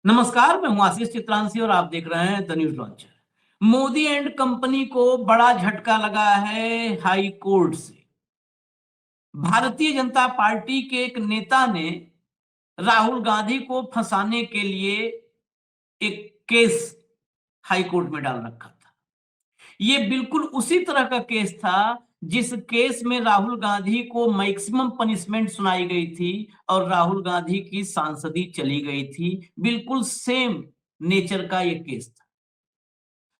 नमस्कार, मैं हूं आशीष चित्रांशी और आप देख रहे हैं the news launcher. Modi and company को बड़ा झटका लगा है हाई कोर्ट से। भारतीय जनता पार्टी के एक नेता ने राहुल गांधी को फंसाने के लिए एक केस हाई कोर्ट में डाल रखा था। ये बिल्कुल उसी तरह का केस था जिस केस में राहुल गांधी को मैक्सिमम पनिशमेंट सुनाई गई थी और राहुल गांधी की सांसदी चली गई थी। बिल्कुल सेम नेचर का ये केस था।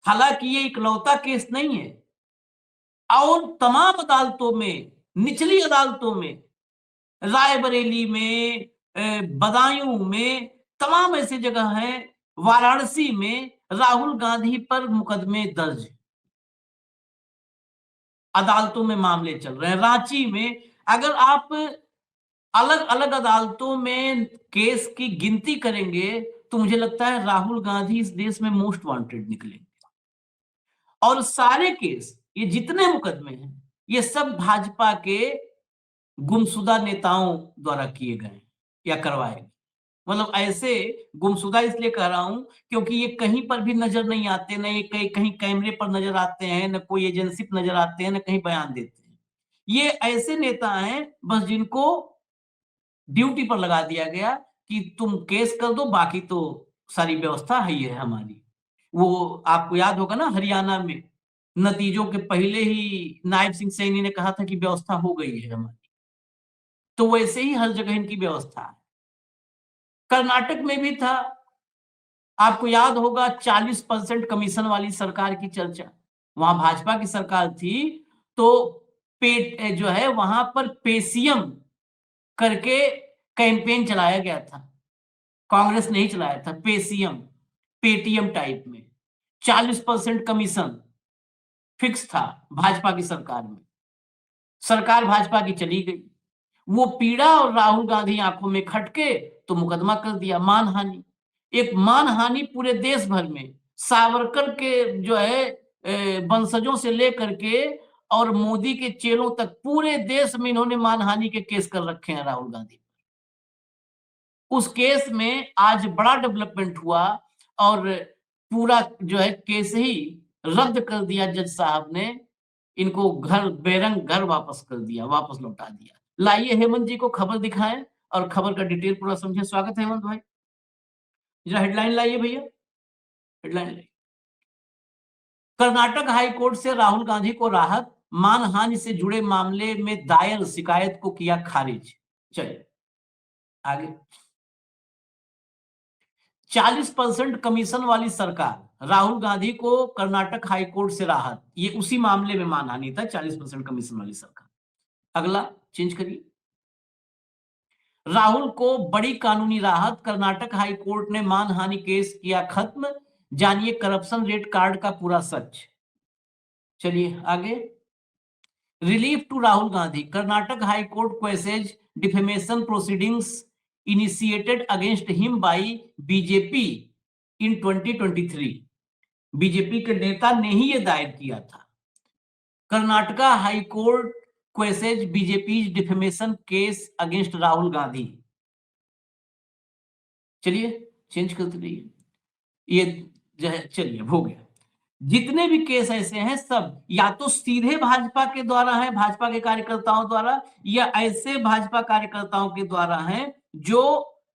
हालांकि ये इकलौता केस नहीं है और तमाम अदालतों में, निचली अदालतों में, रायबरेली में, बदायूं में, तमाम ऐसी जगह हैं, वाराणसी में राहुल गांधी पर मुकदमे दर्ज हैं। अदालतों में मामले चल रहे हैं। रांची में अगर आप अलग अलग अदालतों में केस की गिनती करेंगे तो मुझे लगता है राहुल गांधी इस देश में मोस्ट वांटेड निकलेंगे। और सारे केस, ये जितने मुकदमे हैं, ये सब भाजपा के गुमशुदा नेताओं द्वारा किए गए या करवाए गए। मतलब ऐसे गुमशुदा इसलिए कह रहा हूं क्योंकि ये कहीं पर भी नजर नहीं आते, न ये कहीं कहीं कैमरे पर नजर आते हैं, न कोई एजेंसी पर नजर आते हैं, न कहीं बयान देते हैं। ये ऐसे नेता हैं बस जिनको ड्यूटी पर लगा दिया गया कि तुम केस कर दो, बाकी तो सारी व्यवस्था है ही है हमारी। वो आपको याद होगा ना, हरियाणा में नतीजों के पहले ही नायब सिंह सैनी ने कहा था कि व्यवस्था हो गई है हमारी। तो वैसे ही हर जगह इनकी व्यवस्था है। कर्नाटक में भी था, आपको याद होगा 40% कमीशन वाली सरकार की चर्चा। वहां भाजपा की सरकार थी तो पेट जो है वहां पर पेसीएम करके कैंपेन चलाया गया था। कांग्रेस नहीं चलाया था, पेसीएम, पेटीएम टाइप में 40% कमीशन फिक्स था भाजपा की सरकार में। सरकार भाजपा की चली गई, वो पीड़ा और राहुल गांधी आंखों में खटके तो मुकदमा कर दिया मानहानि। एक मानहानि पूरे देश भर में, सावरकर के जो है वंशजों से लेकर के और मोदी के चेलों तक पूरे देश में इन्होंने मानहानि के केस कर रखे हैं राहुल गांधी। उस केस में आज बड़ा डेवलपमेंट हुआ और पूरा जो है केस ही रद्द कर दिया जज साहब ने। इनको घर बेरंग घर वापस कर दिया, वापस लौटा दिया। लाइए हेमंत जी को खबर दिखाएं और खबर का डिटेल पूरा समझे। स्वागत है हेमंत भाई, जरा हेडलाइन लाइए भैया, हेडलाइन लाइए। कर्नाटक हाई कोर्ट से राहुल गांधी को राहत, मानहानि से जुड़े मामले में दायर शिकायत को किया खारिज। चलिए आगे। 40% कमीशन वाली सरकार, राहुल गांधी को कर्नाटक हाई कोर्ट से राहत। ये उसी मामले में मानहानि था, 40% कमीशन वाली सरकार। अगला चेंज करिए। राहुल को बड़ी कानूनी राहत, कर्नाटक हाई कोर्ट ने मानहानि केस किया खत्म। जानिए करप्शन रेट कार्ड का पूरा सच। चलिए आगे। Relief to Rahul Gandhi, Karnataka high court quashes defamation proceedings initiated against him by BJP in 2023। BJP के नेता ने ही ये दायर किया था। Karnataka high court quashes BJP defamation case against Rahul Gandhi. चलिए चेंज करते रहिए, ये जो है चलिए हो गया। जितने भी केस ऐसे हैं सब या तो सीधे भाजपा के द्वारा है, भाजपा के कार्यकर्ताओं द्वारा, या ऐसे भाजपा कार्यकर्ताओं के द्वारा हैं जो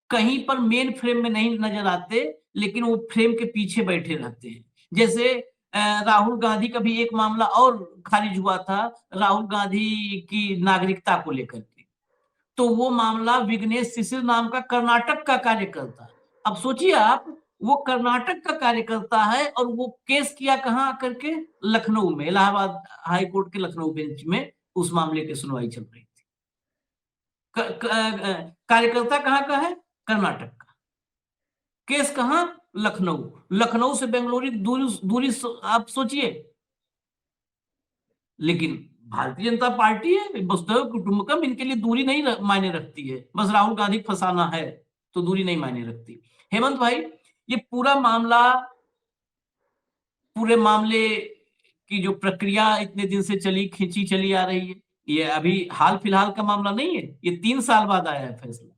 कहीं पर मेन फ्रेम में नहीं नजर आते लेकिन वो फ्रेम के पीछे बैठे रहते हैं। जैसे राहुल गांधी का भी एक मामला और खारिज हुआ था, राहुल गांधी की नागरिकता को लेकर के। तो वो मामला विघ्नेश शिशिर नाम का कर्नाटक का कार्यकर्ता, अब सोचिए आप, वो कर्नाटक का कार्यकर्ता है और वो केस किया कहां करके, लखनऊ में, इलाहाबाद हाई कोर्ट के लखनऊ बेंच में उस मामले की सुनवाई चल रही थी। कार्यकर्ता कहां का है, कर्नाटक का, केस कहां, लखनऊ। लखनऊ से बेंगलुरु दूरी दूरी आप सोचिए। लेकिन भारतीय जनता पार्टी है, वसुधैव कुटुंबकम, इनके लिए दूरी नहीं मायने रखती है। बस राहुल गांधी को फंसाना है तो दूरी नहीं मायने रखती। हेमंत भाई, ये पूरा मामला, पूरे मामले की जो प्रक्रिया इतने दिन से चली खींची चली आ रही है, ये अभी हाल फिलहाल का मामला नहीं है, ये 3 साल बाद आया है फैसला।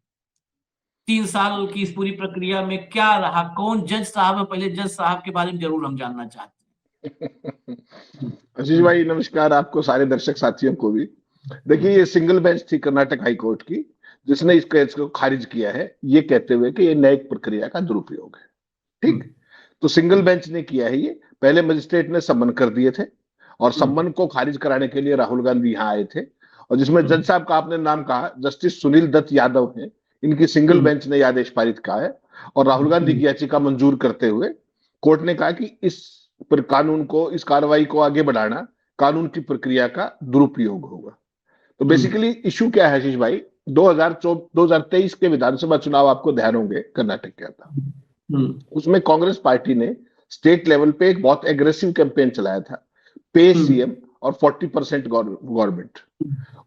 3 साल की इस पूरी प्रक्रिया में क्या रहा, कौन जज साहब है, पहले जज साहब के बारे में जरूर हम जानना चाहते हैं। आशीष भाई नमस्कार, आपको सारे दर्शक साथियों को भी। देखिए, ये सिंगल बेंच थी कर्नाटक हाई कोर्ट की, जिसने इस केस को खारिज किया है, ये कहते हुए कि ये न्यायिक प्रक्रिया का दुरुपयोग है। ठीक, तो सिंगल बेंच ने किया है ये। पहले मजिस्ट्रेट ने सम्मन कर दिए थे, और सम्मन को खारिज कराने के लिए राहुल गांधी यहाँ आए थे, और जिसमें जज साहब का आपने नाम कहा, जस्टिस सुनील दत्त यादव है, इनकी सिंगल बेंच ने यह आदेश पारित कहा है। और राहुल गांधी की याचिका मंजूर करते हुए कोर्ट ने कहा कि इस पर कानून को, इस कार्रवाई को आगे बढ़ाना कानून की प्रक्रिया का दुरुपयोग होगा। तो बेसिकली इशू क्या है आशीष भाई, 2023 के विधानसभा चुनाव आपको ध्यान होंगे कर्नाटक के अंदर, उसमें कांग्रेस पार्टी ने स्टेट लेवल पे एक बहुत एग्रेसिव कैंपेन चलाया था, पे सीएम और 40% गवर्नमेंट।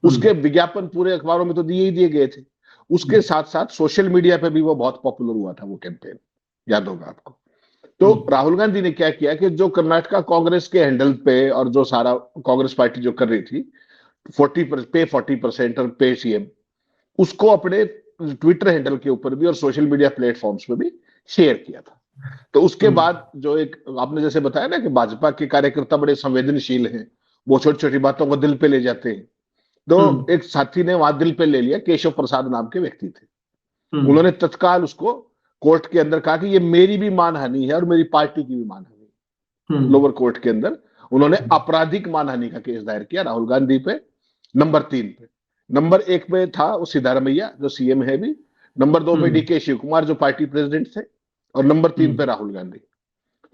उसके विज्ञापन पूरे अखबारों में तो दिए ही दिए गए थे, उसके साथ साथ सोशल मीडिया पे भी वो बहुत पॉपुलर हुआ था वो कैंपेन, याद होगा आपको। तो राहुल गांधी ने क्या किया कि जो कर्नाटका कांग्रेस के हैंडल पे और जो सारा कांग्रेस पार्टी जो कर रही थी 40% और पे सीएम, उसको अपने ट्विटर हैंडल के ऊपर भी और सोशल मीडिया प्लेटफॉर्म्स पे भी शेयर किया था। तो उसके बाद जो एक आपने जैसे बताया ना कि भाजपा के कार्यकर्ता बड़े संवेदनशील हैं, वो छोटी छोटी बातों को दिल पे ले जाते हैं, तो एक साथी ने वहां दिल पे ले लिया, केशव प्रसाद नाम के व्यक्ति थे। उन्होंने तत्काल उसको कोर्ट के अंदर कहा कि ये मेरी भी मानहानि है और मेरी पार्टी की भी मानहानि। लोअर कोर्ट के अंदर उन्होंने आपराधिक मानहानि का केस दायर किया राहुल गांधी पे, नंबर 3 पे। नंबर 1 पे था वो सिद्धारमैया जो सीएम है भी, नंबर 2 पे डीके शिव कुमार जो पार्टी प्रेसिडेंट थे, और नंबर 3 पे राहुल गांधी।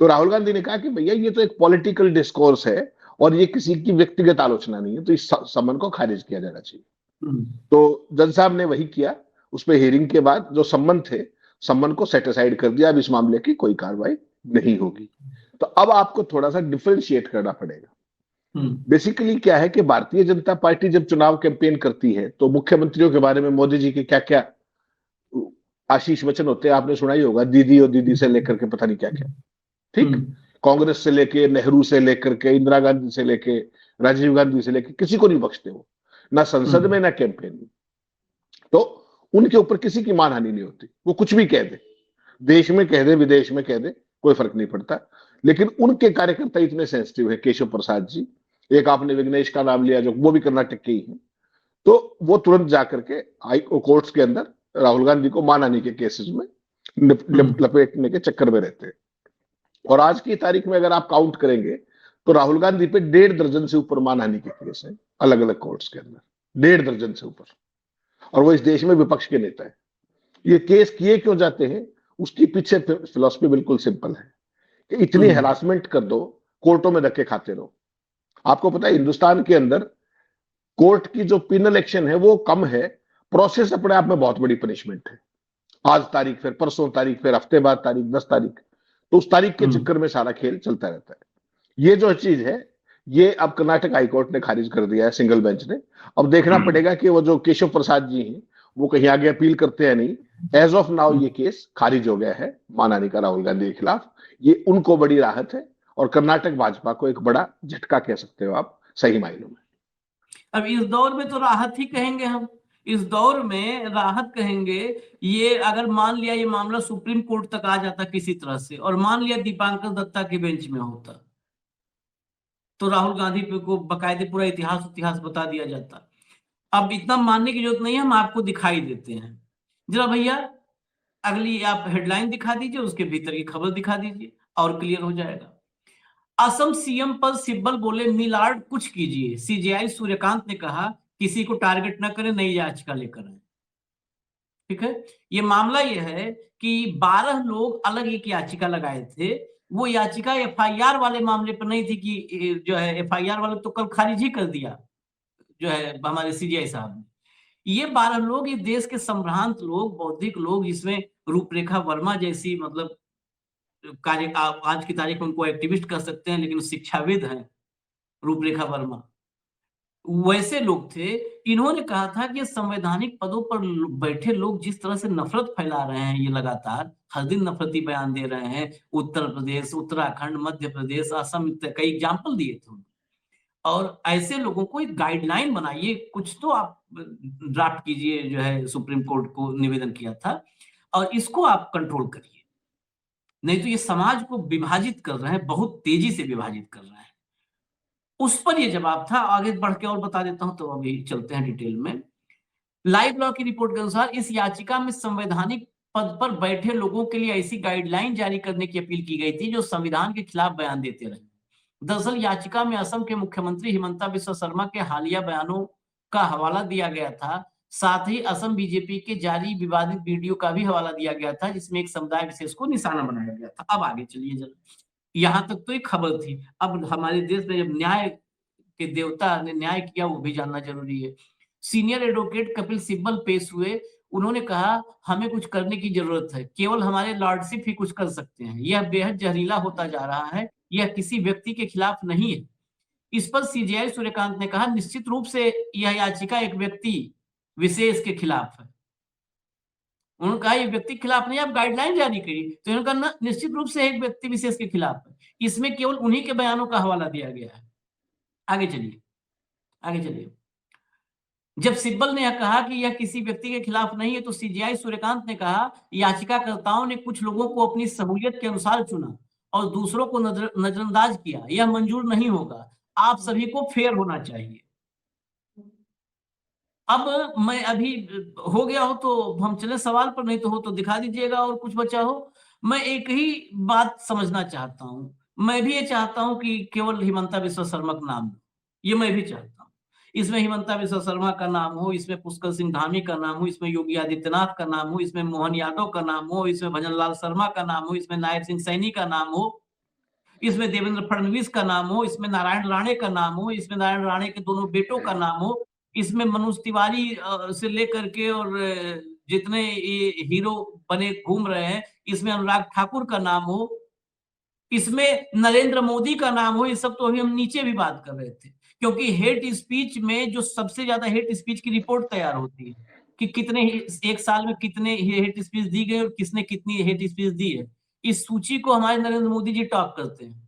तो राहुल गांधी ने कहा कि भैया ये तो एक पॉलिटिकल डिस्कोर्स है और ये किसी की व्यक्तिगत आलोचना नहीं है, तो इस सम्मन को खारिज किया जाना चाहिए। तो जज साहब ने वही किया। उस पर हियरिंग के बाद जो सम्मन थे, सम्मन को सेटिसाइड कर दिया, अब इस मामले की कोई कार्रवाई नहीं होगी। तो अब आपको थोड़ा सा डिफरेंशिएट करना पड़ेगा। बेसिकली क्या है कि भारतीय जनता पार्टी जब चुनाव कैंपेन करती है तो मुख्यमंत्रियों के बारे में मोदी जी के क्या क्या आशीष वचन होते हैं आपने सुना ही होगा, दीदी और दीदी से लेकर के पता नहीं क्या क्या। ठीक, कांग्रेस से लेके, नेहरू से लेकर के, इंदिरा गांधी से लेके, राजीव गांधी से लेके, किसी को नहीं बख्शते वो, ना संसद में ना कैंपेन में। तो उनके ऊपर किसी की मानहानि नहीं होती, वो कुछ भी कह दे, देश में कह दे, विदेश में कह दे, कोई फर्क नहीं पड़ता। लेकिन उनके कार्यकर्ता इतने सेंसिटिव है, केशव प्रसाद जी, एक आपने विघ्नेश का नाम लिया जो वो भी कर्नाटक के ही हैं, तो वो तुरंत जाकर के कोर्ट्स के अंदर राहुल गांधी को मानहानि के केसेस में लपेटने के चक्कर में रहते हैं। और आज की तारीख में अगर आप काउंट करेंगे तो राहुल गांधी पे 1.5 दर्जन से ऊपर मानहानि के केस हैं अलग अलग कोर्ट्स के अंदर, 1.5 दर्जन से ऊपर। और वो इस देश में विपक्ष के नेता है। ये केस किए क्यों जाते हैं, उसकी पीछे फिलॉसफी बिल्कुल सिंपल है कि इतनी हैरासमेंट कर दो, कोर्टों में धक्के खाते रहो। आपको पता है हिंदुस्तान के अंदर कोर्ट की जो पिनल एक्शन है वो कम है, प्रोसेस अपने आप में बहुत बड़ी पनिशमेंट है। आज तारीख, फिर परसों तारीख, फिर हफ्ते बाद तारीख, 10 तारीख, तो उस तारीख के चक्कर में सारा खेल चलता रहता है। ये जो चीज है ये अब कर्नाटक हाईकोर्ट ने खारिज कर दिया है, सिंगल बेंच ने। अब देखना पड़ेगा कि वो जो केशव प्रसाद जी हैं वो कहीं आगे अपील करते हैं नहीं। एज ऑफ नाउ ये केस खारिज हो गया है मानहानि का राहुल गांधी के खिलाफ। ये उनको बड़ी राहत है और कर्नाटक भाजपा को एक बड़ा झटका कह सकते हो आप सही मायनों में। अब इस दौर में तो राहत ही कहेंगे हम, इस दौर में राहत कहेंगे। ये अगर मान लिया ये मामला सुप्रीम कोर्ट तक आ जाता किसी तरह से, और मान लिया दीपांकर दत्ता के बेंच में होता, तो राहुल गांधी पे को बकायदे पूरा इतिहास बता दिया जाता। अब इतना मानने की जरूरत नहीं है, हम आपको दिखाई देते हैं। जरा भैया अगली आप हेडलाइन दिखा दीजिए, उसके भीतर की खबर दिखा दीजिए और क्लियर हो जाएगा। असम सीएम पर सिब्बल बोले मिलार्ड कुछ कीजिए, सीजेआई सूर्यकांत ने कहा किसी को टारगेट न करें, नई याचिका लेकर आए। ठीक है, ये मामला ये है कि 12 लोग अलग एक याचिका लगाए थे। वो याचिका एफआईआर वाले मामले पर नहीं थी कि जो है एफआईआर वाले तो कल खारिज ही कर दिया जो है हमारे सीजीआई साहब ने। ये 12 लोग, ये देश के संभ्रांत लोग, बौद्धिक लोग, जिसमें रूपरेखा वर्मा जैसी मतलब कार्य, आज की तारीख में उनको एक्टिविस्ट कह सकते हैं लेकिन शिक्षाविद हैं रूपरेखा वर्मा, वैसे लोग थे। इन्होंने कहा था कि संवैधानिक पदों पर बैठे लोग जिस तरह से नफरत फैला रहे हैं, ये लगातार हर दिन नफरती बयान दे रहे हैं, उत्तर प्रदेश, उत्तराखंड, मध्य प्रदेश, असम, कई एग्जाम्पल दिए थे। और ऐसे लोगों को एक गाइडलाइन बनाइए, कुछ तो आप ड्राफ्ट कीजिए, जो है सुप्रीम कोर्ट को निवेदन किया था। और इसको आप कंट्रोल करिए, नहीं तो ये समाज को विभाजित कर रहे हैं, बहुत तेजी से विभाजित कर रहे हैं। उस पर ये जवाब था। आगे बढ़ के और बता देता हूं, तो अभी चलते हैं डिटेल में। लाइव लॉ की रिपोर्ट के अनुसार इस याचिका में संवैधानिक पद पर बैठे लोगों के लिए ऐसी गाइडलाइन जारी करने की अपील की गई थी जो संविधान के खिलाफ बयान देते रहे। दरअसल याचिका में असम के मुख्यमंत्री हिमंता बिस्वा शर्मा के हालिया बयानों का हवाला दिया गया था। साथ ही असम बीजेपी के जारी विवादित वीडियो का भी हवाला दिया गया था, जिसमें एक समुदाय विशेष को निशाना बनाया गया था। अब आगे चलिए जरा, यहां तक तो एक खबर थी। अब हमारे देश में जब न्याय के देवता ने न्याय किया, वो भी जानना जरूरी है। सीनियर एडवोकेट कपिल सिब्बल पेश हुए। उन्होंने कहा, हमें कुछ करने की जरूरत है, केवल हमारे लॉर्डशिप ही कुछ कर सकते हैं। यह बेहद जहरीला होता जा रहा है, यह किसी व्यक्ति के खिलाफ नहीं है। इस पर सीजेआई सूर्यकांत ने कहा, निश्चित रूप से यह याचिका एक व्यक्ति विशेष के खिलाफ है। उन्होंने कहा, ये व्यक्ति के खिलाफ नहीं, आप गाइडलाइन जारी करिए। तो उन्होंने कहा, निश्चित रूप से एक व्यक्ति विशेष के खिलाफ है, इसमें केवल उन्हीं के बयानों का हवाला दिया गया है। आगे चलिए, आगे चलिए। जब सिब्बल ने यह कहा कि यह किसी व्यक्ति के खिलाफ नहीं है, तो सीजेआई सूर्यकांत ने कहा, याचिकाकर्ताओं ने कुछ लोगों को अपनी सहूलियत के अनुसार चुना और दूसरों को नजरअंदाज किया। यह मंजूर नहीं होगा। आप सभी को फेयर होना चाहिए। अब मैं अभी हो गया हो तो हम चले सवाल पर, नहीं तो हो तो दिखा दीजिएगा और कुछ बचा हो। मैं एक ही बात समझना चाहता हूं। मैं भी ये चाहता हूं कि केवल हिमंता बिस्वा शर्मा का नाम, ये मैं भी चाहता हूं। इसमें हिमंता बिस्वा शर्मा का नाम हो, इसमें पुष्कर सिंह धामी का नाम हो, इसमें योगी आदित्यनाथ का नाम हो, इसमें मोहन यादव का नाम हो, इसमें भजन लाल शर्मा का नाम हो, इसमें नायब सिंह सैनी का नाम हो, इसमें देवेंद्र फडणवीस का नाम हो, इसमें नारायण राणे का नाम हो, इसमें नारायण राणे के दोनों बेटों का नाम हो, इसमें मनोज तिवारी से लेकर के और जितने ये हीरो बने घूम रहे हैं, इसमें अनुराग ठाकुर का नाम हो, इसमें नरेंद्र मोदी का नाम हो। ये सब तो अभी हम नीचे भी बात कर रहे थे, क्योंकि हेट स्पीच में जो सबसे ज्यादा हेट स्पीच की रिपोर्ट तैयार होती है कि कितने एक साल में कितने हेट स्पीच दी गई और किसने कितनी हेट स्पीच दी है, इस सूची को हमारे नरेंद्र मोदी जी टॉप करते हैं,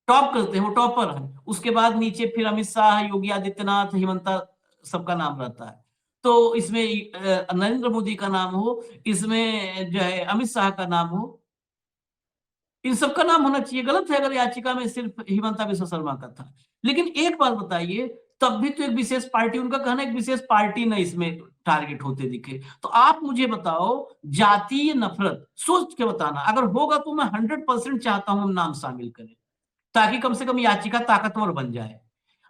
टॉप करते हैं, वो टॉपर है। उसके बाद नीचे फिर अमित शाह, योगी आदित्यनाथ, हिमंता, सबका नाम रहता है। तो इसमें नरेंद्र मोदी का नाम हो, इसमें जो है अमित शाह का नाम हो, इन सबका नाम होना चाहिए। गलत है अगर याचिका में सिर्फ हिमंता बिस्वा शर्मा का था। लेकिन एक बात बताइए, तब भी तो एक विशेष पार्टी, उनका कहना एक विशेष पार्टी न इसमें टारगेट होते दिखे। तो आप मुझे बताओ, जातीय नफरत सोच के बताना, अगर होगा तो मैं 100% चाहता हूं हम नाम शामिल करें, ताकि कम से कम याचिका ताकतवर बन जाए।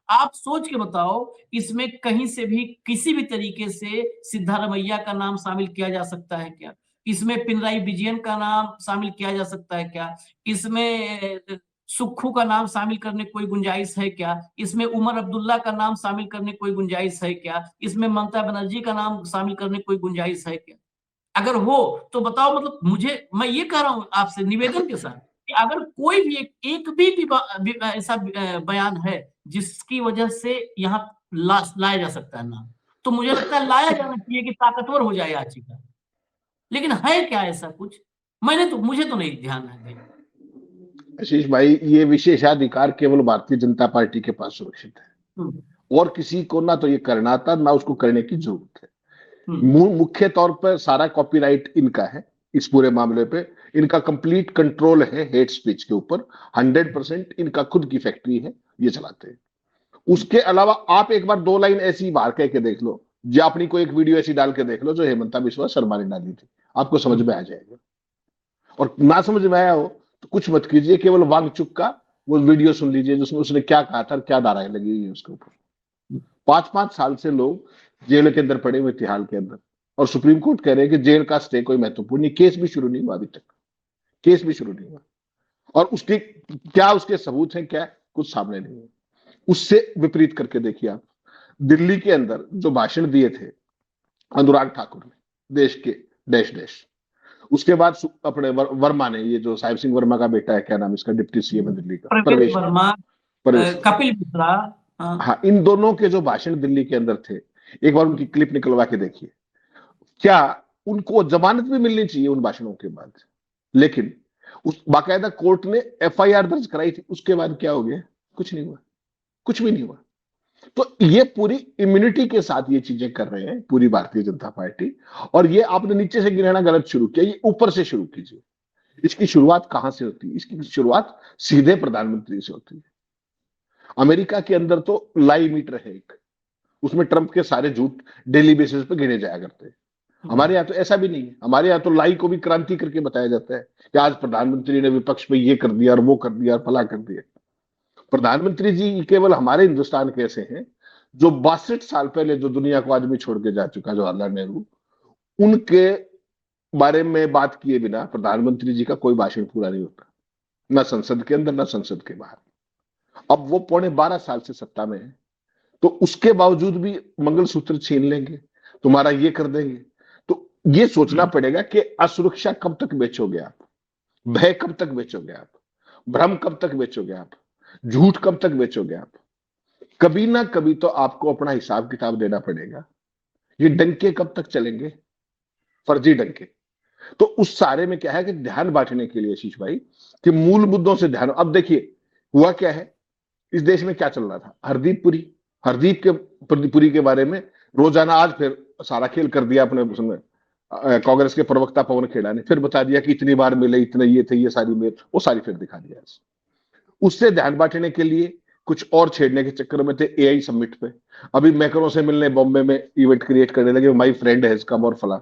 आप सोच के बताओ, इसमें कहीं से भी किसी भी तरीके से सिद्धारमैया का नाम शामिल किया जा सकता है क्या? इसमें पिनराई विजयन का नाम शामिल किया जा सकता है क्या? इसमें सुक्खू का नाम शामिल करने कोई गुंजाइश है क्या? इसमें उमर अब्दुल्ला का नाम शामिल करने कोई गुंजाइश है क्या? इसमें ममता बनर्जी का नाम शामिल करने कोई गुंजाइश है क्या? अगर हो तो बताओ। मतलब मुझे, मैं ये कह रहा हूं आपसे निवेदन के साथ कि अगर कोई भी एक भी ऐसा बयान है जिसकी वजह से यहाँ लाया जा सकता है नाम, तो मुझे लगता है लाया जाना चाहिए कि ताकतवर हो जाए याचिका। लेकिन है क्या ऐसा कुछ? मुझे तो नहीं ध्यान है भाई। आशीष भाई, ये विशेषाधिकार केवल भारतीय जनता पार्टी के पास सुरक्षित है, और किसी को ना तो ये करना आता, ना उसको करने की जरूरत है। मुख्य तौर पर सारा कॉपीराइट इनका है इस पूरे मामले पे। इनका कंप्लीट कंट्रोल है हेट स्पीच के ऊपर। 100% इनका खुद की फैक्ट्री है, ये चलाते हैं। उसके अलावा आप एक बार 2 लाइन ऐसी बाहर कह के देख लो, या अपनी कोई एक वीडियो ऐसी डाल के देख लो जो हेमंता बिस्वा शर्मा ने डाली थी, आपको समझ में आ जाएगा। और ना समझ में आया हो तो कुछ मत कीजिए, केवल वांगचुक का वो वीडियो सुन लीजिए जिसमें उसने क्या कहा था, क्या धाराएं लगी हुई है उसके ऊपर। 5-5 साल से लोग जेल के अंदर पड़े हुए, तिहाड़ के अंदर, और सुप्रीम कोर्ट कह रहे हैं कि जेल का स्टे कोई महत्वपूर्ण नहीं। केस भी शुरू नहीं हुआ अभी तक, केस भी शुरू नहीं हुआ, और उसके क्या उसके सबूत हैं, क्या कुछ सामने नहीं है। उससे विपरीत करके देखिए आप, दिल्ली के अंदर जो भाषण दिए थे अनुराग ठाकुर ने, देश के डैश डैश, उसके बाद अपने वर्मा ने, ये जो साहिब सिंह वर्मा का बेटा है, क्या नाम इसका, डिप्टी सीएम है दिल्ली का, प्रवेश वर्मा, कपिल मिश्रा। हाँ, इन दोनों के जो भाषण दिल्ली के अंदर थे, एक बार उनकी क्लिप निकलवा के देखिए। क्या उनको जमानत भी मिलनी चाहिए उन भाषणों के बाद, लेकिन उस बाकायदा कोर्ट ने एफआईआर दर्ज कराई थी, उसके बाद क्या हो गया? कुछ नहीं हुआ, कुछ भी नहीं हुआ। तो ये पूरी इम्यूनिटी के साथ ये चीजें कर रहे हैं पूरी भारतीय जनता पार्टी। और ये आपने नीचे से गिराना गलत शुरू किया, ये ऊपर से शुरू कीजिए। इसकी शुरुआत कहां से होती है? इसकी शुरुआत सीधे प्रधानमंत्री से होती है। अमेरिका के अंदर तो लाई मीटर है एक, उसमें ट्रंप के सारे झूठ डेली बेसिस पे गिने जाया करते हैं। हमारे यहाँ तो ऐसा भी नहीं है। हमारे यहाँ तो लाई को भी क्रांति करके बताया जाता है कि आज प्रधानमंत्री ने विपक्ष पे ये कर दिया और वो कर दिया और फला कर दिया। प्रधानमंत्री जी केवल हमारे हिंदुस्तान के ऐसे हैं जो 62 साल पहले जो दुनिया को आदमी छोड़ के जा चुका जवाहरलाल नेहरू, उनके बारे में बात किए बिना प्रधानमंत्री जी का कोई भाषण पूरा नहीं होता, ना संसद के अंदर ना संसद के बाहर। अब वो पौने 12 साल से सत्ता में है, तो उसके बावजूद भी मंगलसूत्र छीन लेंगे, तुम्हारा ये कर देंगे। तो ये सोचना पड़ेगा कि असुरक्षा कब तक बेचोगे आप, भय कब तक बेचोगे आप, भ्रम कब तक बेचोगे आप, झूठ कब तक बेचोगे आप। कभी ना कभी तो आपको अपना हिसाब किताब देना पड़ेगा। ये डंके कब तक चलेंगे, फर्जी डंके। तो उस सारे में क्या है कि ध्यान बांटने के लिए आशीष भाई कि मूल मुद्दों से ध्यान। अब देखिए हुआ क्या है, इस देश में क्या चल रहा था, हरदीप के पुरी के बारे में रोजाना आज फिर सारा खेल कर दिया अपने उसमें कांग्रेस के प्रवक्ता पवन खेड़ा ने, फिर बता दिया कि इतनी बार मिले, इतने ये थे, ये सारी मेल वो सारी फिर दिखा दिया। उससे ध्यान बांटने के लिए कुछ और छेड़ने के चक्कर में थे एआई समिट पे, अभी मैक्रो से मिलने बॉम्बे में इवेंट क्रिएट करने लगे, माई फ्रेंड हैज कम और फला।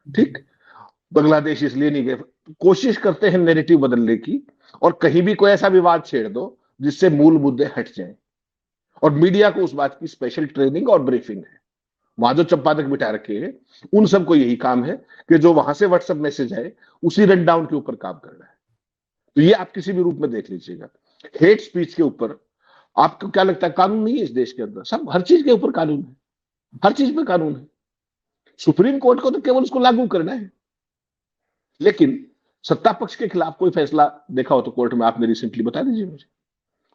ठीक, बांग्लादेश इसलिए नहीं गए। कोशिश करते हैं नैरेटिव बदलने की, और कहीं भी कोई ऐसा विवाद छेड़ दो जिससे मूल मुद्दे हट जाएं। और मीडिया को उस बात की स्पेशल ट्रेनिंग और ब्रीफिंग है। वहां जो संपादक बिठा रखे हैं उन सबको यही काम है कि जो वहां से व्हाट्सएप मैसेज आए उसी रन डाउन के ऊपर काम करना है। तो ये आप किसी भी रूप में देख लीजिएगा। हेट स्पीच के ऊपर आपको क्या लगता है कानून नहीं है इस देश के अंदर? सब हर चीज के ऊपर कानून है, हर चीज पे कानून है। सुप्रीम कोर्ट को तो केवल उसको लागू करना है। लेकिन सत्ता पक्ष के खिलाफ कोई फैसला देखा हो तो कोर्ट में आपने रिसेंटली बता दीजिए मुझे।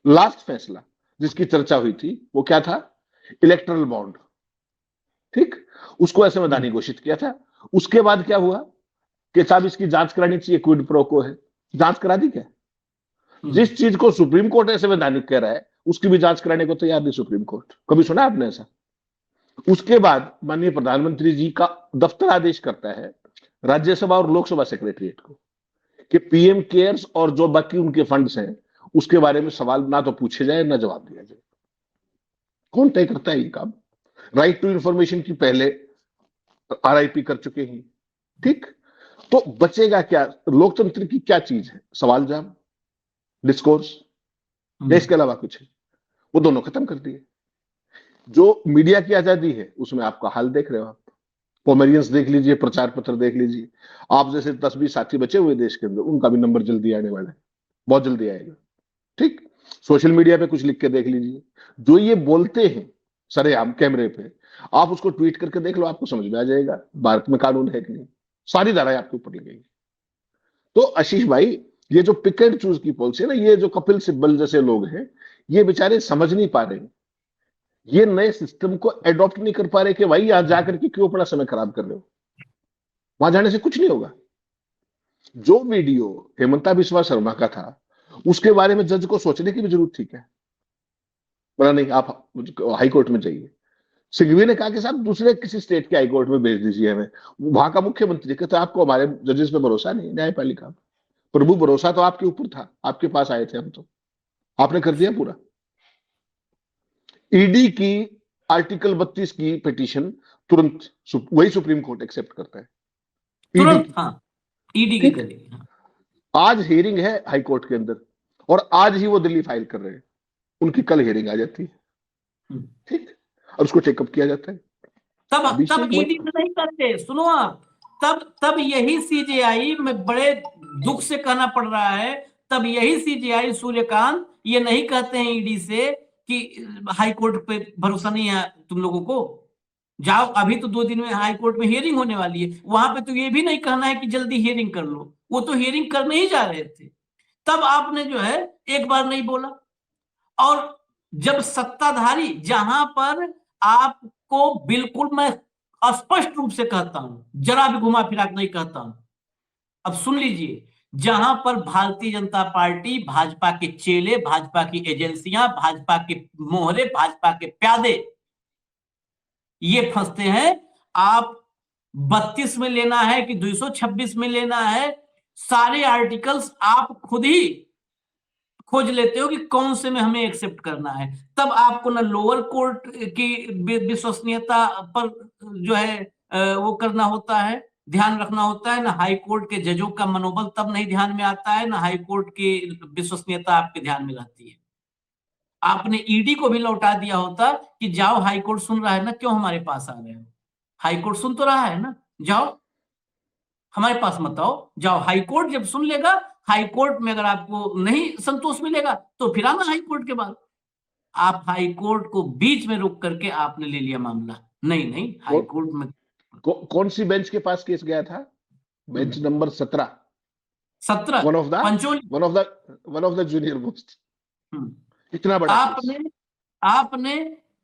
लास्ट फैसला जिसकी चर्चा हुई थी वो क्या था? Electoral bond. ठीक, उसको असंवैधानिक घोषित किया था। उसके बाद क्या हुआ कि साहब इसकी जांच करानी चाहिए, क्विड प्रो को है, जांच करा दी क्या? जिस चीज को सुप्रीम कोर्ट असंवैधानिक कह रहा है उसकी भी जांच कराने को तैयार नहीं सुप्रीम कोर्ट। कभी सुना आपने ऐसा? उसके बाद माननीय प्रधानमंत्री जी का दफ्तर आदेश करता है राज्यसभा और लोकसभा सेक्रेटरीट को कि पीएम केयर्स और जो बाकी उनके फंड्स हैं उसके बारे में सवाल ना तो पूछे जाए ना जवाब दिया जाए। कौन तय करता है ये काम? राइट टू इंफॉर्मेशन की पहले आरआईपी कर चुके हैं। ठीक, तो बचेगा क्या? लोकतंत्र की क्या चीज है? सवाल जवाब, डिस्कोर्स, या इसके अलावा कुछ है? वो दोनों खत्म कर दिए। जो मीडिया की आजादी है उसमें आपका हाल देख रहे हो आप। पोमेरियंस देख लीजिए, प्रचार पत्र देख लीजिए। आप जैसे 10-20 साथी बचे हुए देश के अंदर, उनका भी नंबर जल्दी आने वाला है, बहुत जल्दी आएगा। ठीक, सोशल मीडिया पे कुछ लिख के देख लीजिए। जो ये बोलते हैं सरेआम कैमरे पे, आप उसको ट्वीट करके देख लो, आपको समझ में आ जाएगा भारत में कानून है कि नहीं। सारी धाराएं आपके ऊपर लगेंगी। तो आशीष भाई, ये जो पिक एंड चूज की पॉलिसी है ना, ये जो कपिल सिब्बल जैसे लोग हैं, ये बेचारे समझ नहीं पा रहे, ये नए सिस्टम को एडॉप्ट नहीं कर पा रहे कि भाई यहां जाकर के क्यों अपना समय खराब कर रहे हो, वहां जाने से कुछ नहीं होगा। जो वीडियो हेमंता बिस्वा शर्मा का था उसके बारे में जज को सोचने की भी जरूरत थी क्या? बोला नहीं, आप हाई कोर्ट में जाइए। सिंघवी ने कहा कि साहब दूसरे किसी स्टेट के हाई कोर्ट में भेज दीजिए हमें। वहां का मुख्यमंत्री कहते आपको हमारे जजेस पे भरोसा नहीं, न्यायपालिका प्रभु भरोसा तो आपके ऊपर था, आपके पास आए थे हम, तो आपने कर दिया पूरा। ईडी की आर्टिकल 32 की पिटीशन तुरंत वही सुप्रीम कोर्ट एक्सेप्ट करता है, तुरंत। हाँ, ईडी की करेगी। आज हियरिंग है हाई कोर्ट के अंदर और आज ही वो दिल्ली फाइल कर रहे हैं, उनकी कल हियरिंग आ जाती है। ठीक, और उसको टेकअप किया जाता है। तब ईडी में नहीं करते, सुनो आप, तब यही सीजेआई में बड़े दुख से कहना पड़ रहा है, तब यही सीजेआई सूर्यकांत ये नहीं कहते हैं ईडी से कि हाई कोर्ट पे भरोसा नहीं है तुम लोगों को, जाओ अभी तो 2 दिन में हाई कोर्ट में हियरिंग होने वाली है, वहां पे तो ये भी नहीं कहना है कि जल्दी हियरिंग कर लो, वो तो हियरिंग करने ही जा रहे थे। तब आपने जो है एक बार नहीं बोला। और जब सत्ताधारी, जहां पर आपको बिल्कुल मैं स्पष्ट रूप से कहता हूं, जरा भी घुमा फिरा नहीं कहता हूं, अब सुन लीजिए, जहां पर भारतीय जनता पार्टी, भाजपा के चेले, भाजपा की एजेंसियां, भाजपा के मोहरे, भाजपा के प्यादे ये फंसते हैं। आप 32 में लेना है कि 226 में लेना है, सारे आर्टिकल्स आप खुद ही खोज लेते हो कि कौन से में हमें एक्सेप्ट करना है। तब आपको ना लोअर कोर्ट की विश्वसनीयता पर जो है वो करना होता है, ध्यान रखना होता है, ना हाई कोर्ट के जजों का मनोबल तब नहीं ध्यान में आता है, ना हाई कोर्ट की विश्वसनीयता आपके ध्यान में रहती है। आपने ईडी को भी लौटा दिया होता कि जाओ, हाई कोर्ट सुन रहा है ना, क्यों हमारे पास आ रहे हो? हाई कोर्ट सुन तो रहा है ना, जाओ हमारे पास मत आओ, जाओ। हाई कोर्ट जब सुन लेगा, हाई कोर्ट में अगर आपको नहीं संतोष मिलेगा तो फिर आना हाई कोर्ट के बाद। आप हाई कोर्ट को बीच में रोक करके आपने ले लिया मामला। नहीं नहीं, हाई कोर्ट में कौन सी बेंच के पास केस गया था? Bench number 17, 17, one of the Pancholi. One of the junior most. इतना बड़ा आपने केस। आपने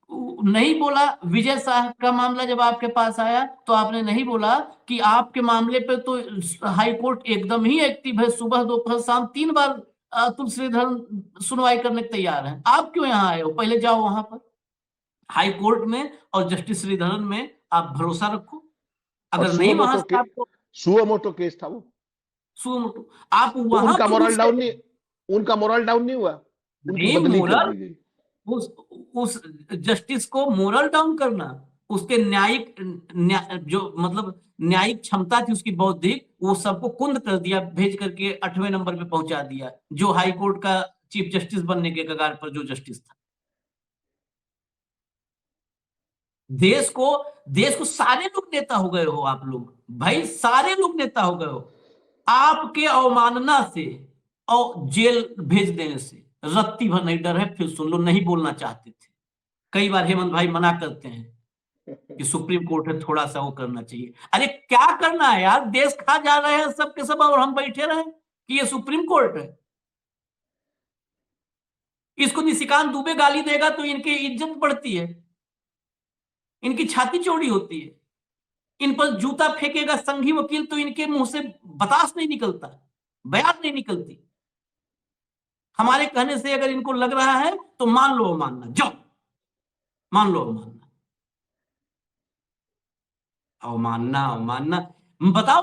नहीं बोला, विजय शाह का मामला जब आपके पास आया तो आपने नहीं बोला कि आपके मामले पे तो हाई कोर्ट एकदम ही एक्टिव है, सुबह दोपहर शाम 3 बार अतुल श्रीधरन सुनवाई करने को तैयार है। आप क्यों यहाँ आए हो? पहले जाओ वहां पर हाई कोर्ट में और जस्टिस श्रीधरन में आप भरोसा रखो। और अगर नहीं वहां से आपको सुओमोटो केस था वो, सुमोटो, आप तो वहां उनका खुद मोरल से डाउन नहीं, उनका मोरल डाउन नहीं हुआ, उनकी नहीं बदली कर मोरल, दी गई। उस उस जस्टिस को मोरल डाउन करना, उसके जो मतलब न्यायिक क्षमता थी उसकी बौद्धिक, वो सबको कुंद कर दिया, भेज करके 8वें नंबर पे पहुंचा दिया, जो हाई कोर्ट का चीफ जस्टिस बनने के कगार पर जो जस्टिस था। देश को सारे लोग नेता हो गए हो आप लोग, भाई सारे लोग नेता हो गए हो। आपके अवमानना से और जेल भेज देने से रत्ती भर नहीं डर है। फिर सुन लो, नहीं बोलना चाहते थे, कई बार हेमंत भाई मना करते हैं कि सुप्रीम कोर्ट है, थोड़ा सा वो करना चाहिए। अरे क्या करना है यार, देश खा जा रहे हैं सब के सब और हम बैठे रहे कि ये सुप्रीम कोर्ट है? इसको निशिकांत दुबे गाली देगा तो इनकी इज्जत बढ़ती है, इनकी छाती चौड़ी होती है। इन पर जूता फेंकेगा संघी वकील तो इनके मुंह से बतास नहीं निकलता, बयान नहीं निकलती। हमारे कहने से अगर इनको लग रहा है तो मान लो मानना, जाओ मान लो मानना। अवमानना अवमानना, बताओ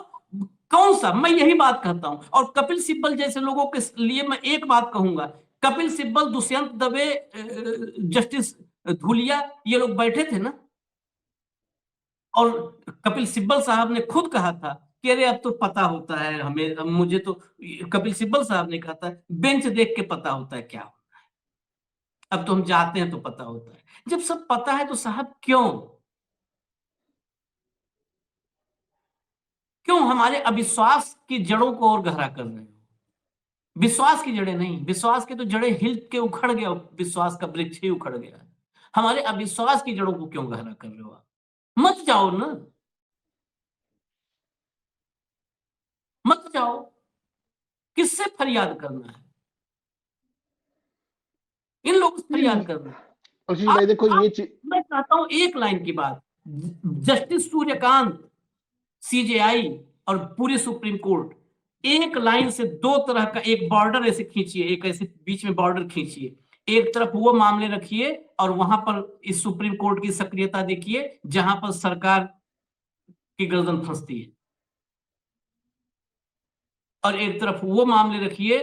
कौन सा? मैं यही बात कहता हूं। और कपिल सिब्बल जैसे लोगों के लिए मैं एक बात कहूंगा, कपिल सिब्बल, दुष्यंत दवे, जस्टिस धुलिया, ये लोग बैठे थे ना, और कपिल सिब्बल साहब ने खुद कहा था कि अरे अब तो पता होता है हमें, मुझे तो, कपिल सिब्बल साहब ने कहा था बेंच देख के पता होता है क्या होता है, अब तो हम जाते हैं तो पता होता है। जब सब पता है तो साहब क्यों हमारे अविश्वास की जड़ों को और गहरा कर रहे हो? विश्वास की जड़ें नहीं, विश्वास की तो जड़ें हिल के उखड़ गया, विश्वास का वृक्ष ही उखड़ गया। हमारे अविश्वास की जड़ों को क्यों गहरा कर रहे हो आप? मत जाओ ना, मत जाओ। किससे फरियाद करना है? इन लोगों से फरियाद करना है। आशीष भाई देखो ये चीज, मैं चाहता हूं एक लाइन की बात, जस्टिस सूर्यकांत, सीजेआई और पूरे सुप्रीम कोर्ट, एक लाइन से दो तरह का एक बॉर्डर ऐसे खींचिए, एक ऐसे बीच में बॉर्डर खींचिए। एक तरफ वो मामले रखिए और वहां पर इस सुप्रीम कोर्ट की सक्रियता देखिए जहां पर सरकार की गर्दन फंसती है, और एक तरफ वो मामले रखिए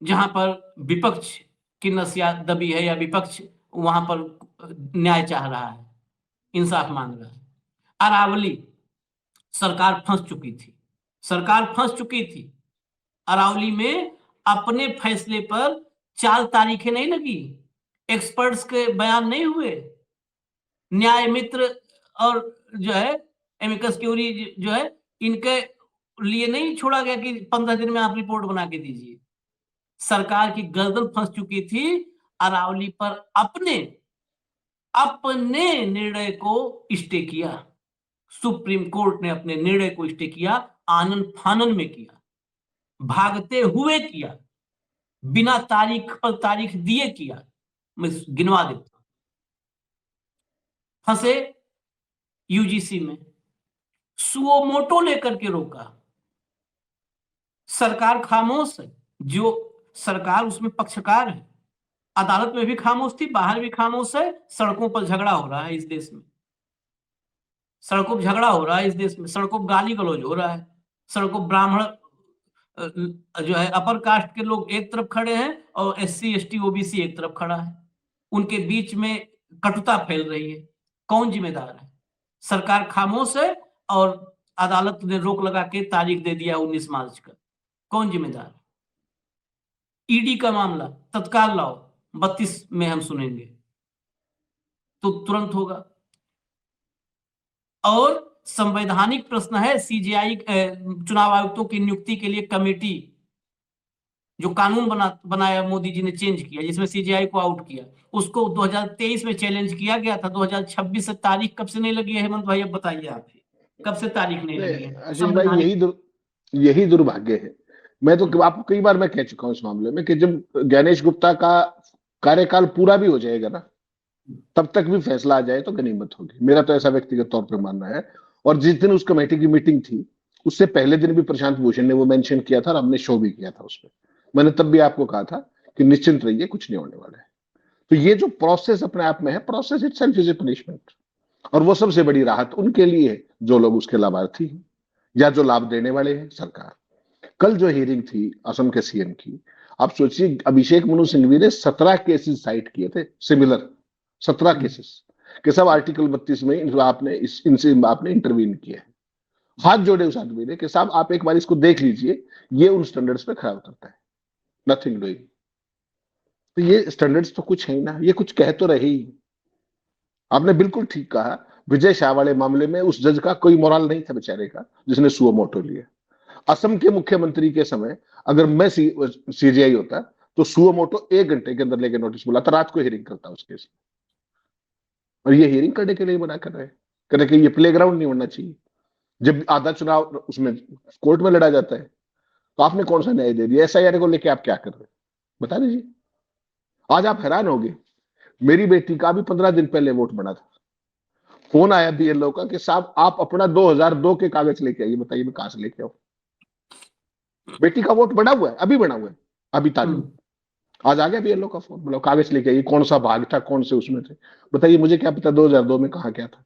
जहां पर विपक्ष की नसिया दबी है, या विपक्ष वहां पर न्याय चाह रहा है, इंसाफ मांग रहा है। अरावली, सरकार फंस चुकी थी, सरकार फंस चुकी थी। अरावली में अपने फैसले पर 4 तारीखें नहीं लगी, एक्सपर्ट्स के बयान नहीं हुए, न्याय मित्र और जो है एमिकस क्यूरी जो है, इनके लिए नहीं छोड़ा गया कि 15 दिन में आप रिपोर्ट बना के दीजिए। सरकार की गर्दन फंस चुकी थी अरावली पर। अपने अपने निर्णय को स्टे किया, सुप्रीम कोर्ट ने अपने निर्णय को स्टे किया, आनन फानन में किया, भागते हुए किया, बिना तारीख पर तारीख दिए किया। मैं गिनवा देता हूं। फंसे यूजीसी में, सुओमोटो लेकर के रोका, सरकार खामोश है, जो सरकार उसमें पक्षकार है, अदालत में भी खामोश थी, बाहर भी खामोश है, सड़कों पर झगड़ा हो रहा है इस देश में, सड़कों पर झगड़ा हो रहा है इस देश में, सड़कों पर गाली गलौज हो रहा है, सड़कों ब्राह्मण जो है अपर कास्ट के लोग एक तरफ खड़े हैं और SC ST OBC एक तरफ खड़ा है, उनके बीच में कटुता फैल रही है। कौन जिम्मेदार है? सरकार खामोश है और अदालत ने रोक लगा के तारीख दे दिया 19 मार्च का। कौन जिम्मेदार है? ED का मामला तत्काल लाओ, 32 में हम सुनेंगे तो तुरंत होगा। और संवैधानिक प्रश्न है CJI चुनाव आयुक्तों की नियुक्ति के लिए कमेटी, जो कानून बनाया मोदी जी ने चेंज किया, जिसमें CJI को आउट किया, उसको 2023 में चैलेंज किया गया था। 2026 से तारीख कब से नहीं लगी है हेमंत भाई? अब बताइए आप, कब से तारीख नहीं लगी है? आशीष भाई, यही दुर्भाग्य है। मैं तो आपको कई बार मैं कह चुका हूं इस मामले में कि जब ज्ञानेश गुप्ता का कार्यकाल पूरा भी हो जाएगा ना, तब तक भी फैसला आ जाए तो गनीमत होगी। मेरा तो ऐसा व्यक्तिगत तौर पर मानना है। और जिस दिन उस कमेटी की मीटिंग थी, उससे पहले दिन भी प्रशांत भूषण ने वो मेंशन किया था और हमने शो भी किया था उसमें। मैंने तब भी आपको कहा था कि निश्चिंत रहिए, कुछ नहीं होने वाला है। तो ये जो प्रोसेस अपने आप में है, process itself is a punishment. और वो सबसे बड़ी राहत उनके लिए है जो लोग उसके लाभार्थी हैं या जो लाभ देने वाले हैं, सरकार। कल जो हियरिंग थी असम के CM की, आप सोचिए, अभिषेक मनु सिंघवी ने 17 केसेस साइट किए थे, सिमिलर 17 केसेस के सब आर्टिकल 32 में इनसे आपने इंटरवीन किया है। हाथ जोड़े उस आदमी ने कि साहब आप एक बार इसको देख लीजिए, ये उन स्टैंडर्ड्स पे खरा उतरता है। Nothing doing. तो ये स्टैंडर्ड्स तो कुछ है ही ना, ये कुछ कह तो रहे ही। आपने बिल्कुल ठीक कहा, विजय शाह वाले मामले में उस जज का कोई मोरल नहीं था बेचारे का, जिसने सुओ मोटो लिया। असम के मुख्यमंत्री के समय अगर मैं CJI होता तो सुओ मोटो 1 घंटे के अंदर लेके नोटिस बुलाता, रात को हियरिंग करता उस केस में। और ये हियरिंग करने के लिए बना कर रहे हैं कि ये प्लेग्राउंड नहीं होना चाहिए। जब आधा चुनाव उसमें कोर्ट में लड़ा जाता है तो आपने कौन सा न्याय दे दिया? SIR को लेके आप क्या कर रहे हैं, बता दीजिए। आज आप हैरान होंगे, मेरी बेटी का भी 15 दिन पहले वोट बना था। फोन आया BLO का कि साहब आप अपना 2002 के कागज लेके आइए। बताइए मैं कहां से लेके आऊं? बेटी का वोट बना हुआ है, अभी बना हुआ है, अभी तारीख। आज आ गया BLO का फोन, बोलो कागज लेके आइए, कौन सा भाग था, कौन से उसमें थे। बताइए, मुझे क्या पता 2002 में कहा क्या था।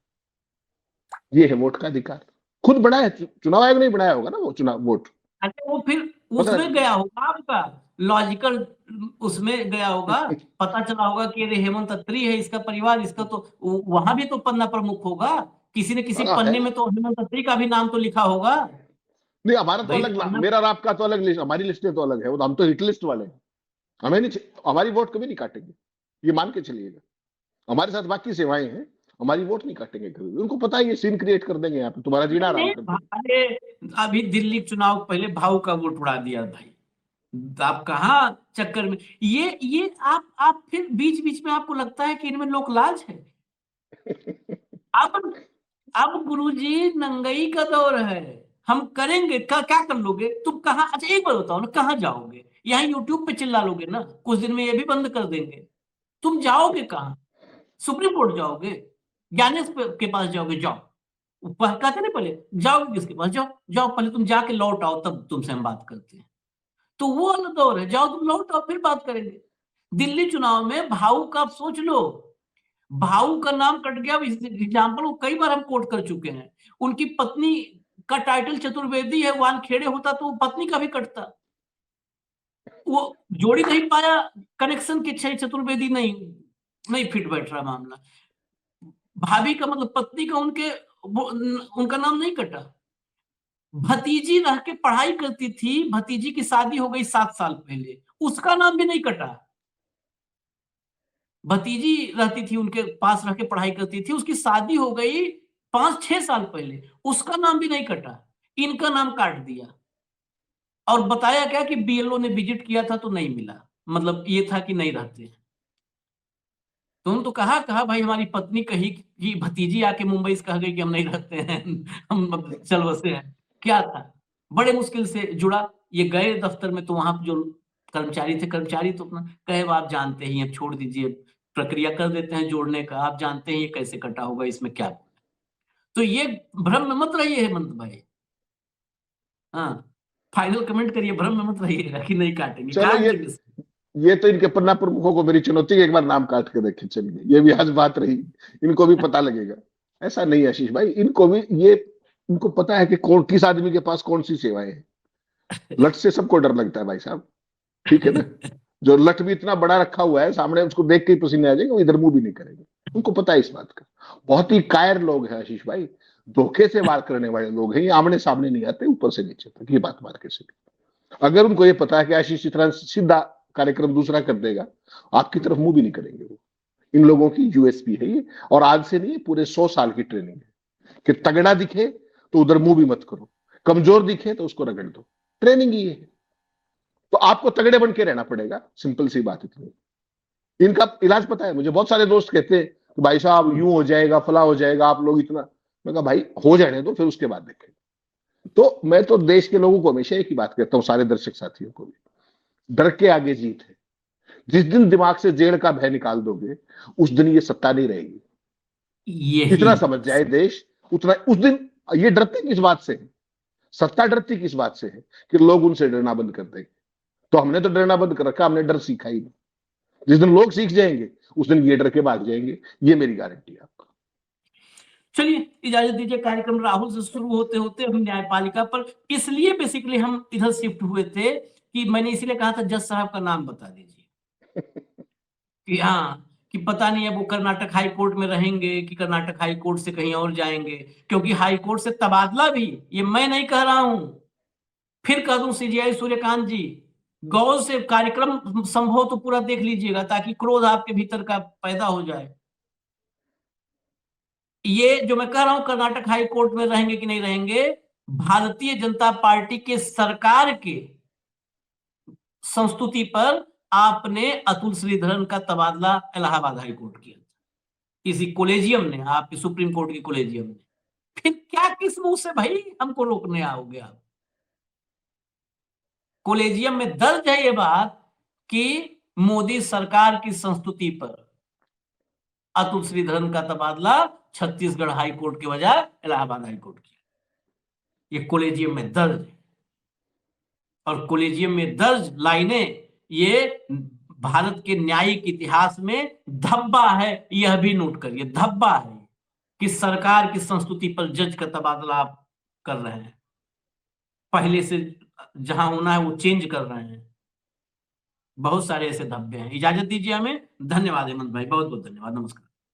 ये है वोट का अधिकार। खुद बनाया, चुनाव आयोग नहीं बनाया होगा ना वो चुनाव वोट। अच्छा, वो फिर उसमें गया होगा आपका लॉजिकल, उसमें गया होगा, पता चला होगा कि अरे हेमंत अत्री है इसका परिवार, इसका तो वहां भी तो पन्ना प्रमुख होगा, किसी न किसी पन्ने में तो हेमंत अत्री का भी नाम तो लिखा होगा। नहीं, हमारा तो अलग, मेरा और आपका तो अलग लिस्ट, हमारी लिस्टें तो अलग है। हम तो हिट लिस्ट वाले हैं, हमें नहीं, हमारी वोट कभी नहीं काटेंगे, ये मान के चलिएगा। हमारे साथ बाकी सेवाएं हैं, हमारी वोट नहीं काटेंगे कभी। उनको पता है ये सीन क्रिएट कर देंगे यहाँ पे, तुम्हारा जीना आराम कर देंगे। अभी दिल्ली चुनाव पहले भाऊ का वोट उड़ा दिया भाई, आप कहाँ चक्कर में, ये आप फिर बीच बीच में आपको लगता है कि इनमें लोक लाज है। अब गुरुजी नंगई का दौर है, हम करेंगे। क्या कर लोगे तुम? कहाँ? अच्छा एक बार बताओ ना, कहाँ जाओगे? यहाँ YouTube पे चिल्ला लोगे ना, कुछ दिन में ये भी बंद कर देंगे। तुम जाओगे कहाँ? सुप्रीम कोर्ट जाओगे? ज्ञानेश के पास जाओगे? जाओ, कहते नहीं पहले जाओगे किसके पास? जाओ जाओ, पहले तुम जाके लौट आओ, तब तुमसे हम बात करते हैं। तो वो वाला दौर है, जाओ तुम लौट आओ, फिर बात करेंगे। दिल्ली चुनाव में भाऊ का आप सोच लो, भाऊ का नाम कट गया। एग्जाम्पल वो कई बार हम कोट कर चुके हैं। उनकी पत्नी का टाइटल चतुर्वेदी है, वानखेड़े होता तो पत्नी का भी कटता। वो जोड़ी नहीं पाया, कनेक्शन के चतुर्वेदी नहीं फिट बैठ रहा मामला। भाभी का मतलब पत्नी का उनका नाम नहीं कटा। भतीजी रह के पढ़ाई करती थी, भतीजी की शादी हो गई 7 साल पहले, उसका नाम भी नहीं कटा। भतीजी रहती थी उनके पास, रह के पढ़ाई करती थी, उसकी शादी हो गई 5-6 साल पहले, उसका नाम भी नहीं कटा, इनका नाम काट दिया। और बताया क्या कि BLO ने विजिट किया था तो नहीं मिला, मतलब ये था कि नहीं रहते। तुम तो कहा भाई, हमारी पत्नी कही कि भतीजी आके मुंबई से कह गई कि हम नहीं रहते हैं, हम चल बसे हैं। क्या था? बड़े मुश्किल से जुड़ा, ये गए दफ्तर में तो वहां जो कर्मचारी थे, कर्मचारी तो अपना कहे आप जानते ही हैं, छोड़ दीजिए, प्रक्रिया कर देते हैं जोड़ने का, आप जानते हैं ये कैसे कटा होगा, इसमें क्या। तो ये भ्रम में मत रहिए हेमंत भाई। हाँ, फाइनल कमेंट करिए, भ्रम में मत रहिएगा कि नहीं काटेंगे, चलो काट देंगे। ये तो इनके पन्ना प्रमुखों को मेरी चुनौती है, एक बार नाम काट के देखे, चलिए ये भी आज बात रही, इनको भी पता लगेगा। ऐसा नहीं है आशीष भाई, इनको भी ये, इनको पता है कि कौन किस आदमी के पास कौन सी सेवाएं हैं। लट से सबको डर लगता है भाई साहब, ठीक है ना। जो लट भी इतना बड़ा रखा हुआ है सामने, उसको देख के ही पसीने आ जाएंगे, वो इधर मुंह भी नहीं करेंगे। उनको पता है इस बात का। बहुत ही कायर लोग हैं आशीष भाई, धोखे से वार करने वाले लोग हैं, ये आमने सामने नहीं आते, ऊपर से नीचे तक, ये बात मार के से। अगर उनको ये पता है कि आशीष इस तरह सीधा कार्यक्रम दूसरा कर देगा, आपकी तरफ मुंह भी नहीं करेंगे वो। इन लोगों की यूएसपी है ये, और आज से नहीं, पूरे 100 साल की ट्रेनिंग है कि तगड़ा दिखे तो उधर मुंह भी मत करो, कमजोर दिखे तो उसको रगड़ दो। ट्रेनिंग ही है। तो आपको तगड़े बन के रहना पड़ेगा, सिंपल सी बात इतनी। इनका इलाज पता है मुझे, बहुत सारे दोस्त कहते हैं कि भाई साहब यूं हो जाएगा, फला हो जाएगा, आप लोग इतना। मैं कहा भाई हो जाने दो, फिर उसके बाद देखें। तो मैं तो देश के लोगों को हमेशा एक ही बात कहता हूं, सारे दर्शक साथियों को भी, डर के आगे जीत है। जिस दिन दिमाग से जेड़ का भय निकाल दोगे, उस दिन ये सत्ता नहीं रहेगी। यही इतना समझ जाए देश, उतना उस दिन। ये डरते किस बात से है, सत्ता डरती किस बात से है, कि लोग उनसे डरना बंद कर देंगे। तो हमने तो डरना बंद कर रखा, हमने डर सीखा ही नहीं। जिस दिन लोग सीख जाएंगे, उस दिन ये डर के भाग जाएंगे, ये मेरी गारंटी है आपको। चलिए इजाजत दीजिए, कार्यक्रम राहुल से शुरू होते होते हम न्यायपालिका पर इसलिए बेसिकली हम इधर शिफ्ट हुए थे कि मैंने इसीलिए कहा था जज साहब का नाम बता दीजिए कि हाँ, कि पता नहीं है वो कर्नाटक हाई कोर्ट में रहेंगे कि कर्नाटक हाई कोर्ट से कहीं और जाएंगे, क्योंकि हाई कोर्ट से तबादला भी, ये मैं नहीं कह रहा हूं, फिर कह दूं सीजीआई सूर्यकांत जी, गौर से कार्यक्रम संभव तो पूरा देख लीजिएगा ताकि क्रोध आपके भीतर का पैदा हो जाए। ये जो मैं कह रहा हूं कर्नाटक हाई कोर्ट में रहेंगे कि नहीं रहेंगे, भारतीय जनता पार्टी के सरकार के संस्तुति पर आपने अतुल श्रीधरन का तबादला इलाहाबाद हाई कोर्ट किया, किसी कोलेजियम ने, आपके सुप्रीम कोर्ट की कोलेजियम ने। फिर क्या किस मुंह से भाई हमको रोकने आओगे आप? कोलेजियम में दर्ज है ये बात कि मोदी सरकार की संस्तुति पर अतुल श्रीधरन का तबादला छत्तीसगढ़ हाई कोर्ट के बजाय इलाहाबाद हाई कोर्ट किया। ये कोलेजियम में दर्ज है, और कोलेजियम में दर्ज लाइनें ये भारत के न्यायिक इतिहास में धब्बा है, यह भी नोट करिए, धब्बा है कि सरकार की संस्तुति पर जज का तबादला आप कर रहे हैं, पहले से जहां होना है वो चेंज कर रहे हैं। बहुत सारे ऐसे धब्बे हैं। इजाजत दीजिए हमें। धन्यवाद हेमंत भाई, बहुत बहुत धन्यवाद, नमस्कार।